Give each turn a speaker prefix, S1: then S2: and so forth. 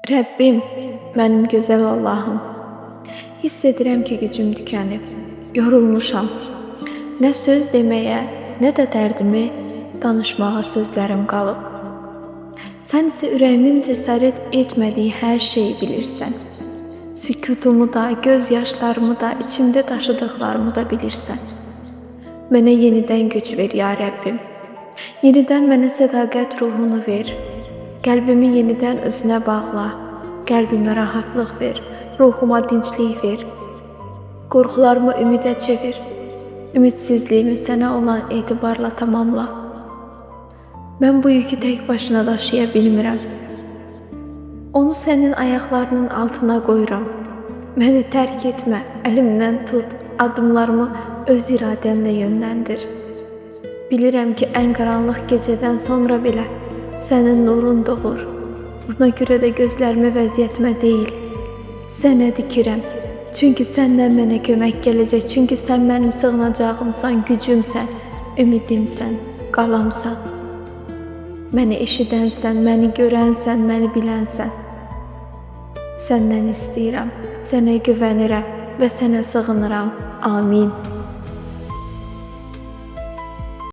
S1: Rəbbim, mənim gözəl Allahım, hiss edirəm ki, gücüm tükənib, yorulmuşam. Nə söz deməyə, nə də dərdimi danışmağa sözlərim qalıb. Sən isə ürəyimin cəsarət etmədiyi hər şeyi bilirsən. Sükutumu da, göz yaşlarımı da, içimdə daşıdıqlarımı da bilirsən. Mənə yenidən güc ver, ya Rəbbim. Yenidən mənə sədaqət ruhunu ver. Qəlbimi yenidən özünə bağla. Qəlbimə rahatlıq ver. Ruhuma dinclik ver. Qorxularımı ümidə çevir. Ümidsizliyimi sənə olan etibarla tamamla. Mən bu yükü tək başına daşıya bilmirəm. Onu sənin ayaqlarının altına qoyuram. Məni tərk etmə, əlimdən tut, addımlarımı öz iradənlə yönləndir. Bilirəm ki, ən qaranlıq gecədən sonra belə sənin nurun doğur. Buna görə də gözlərimi vəziyyətimə deyil, sənə dikirəm. Çünki səndən mənə kömək gələcək. Çünki sən mənim sığınacağımsan, gücümsən, ümidimsən, qalamsan. Məni eşidənsən, məni görənsən, məni bilənsən. Səndən istəyirəm, sənə güvənirəm və sənə sığınıram. Amin.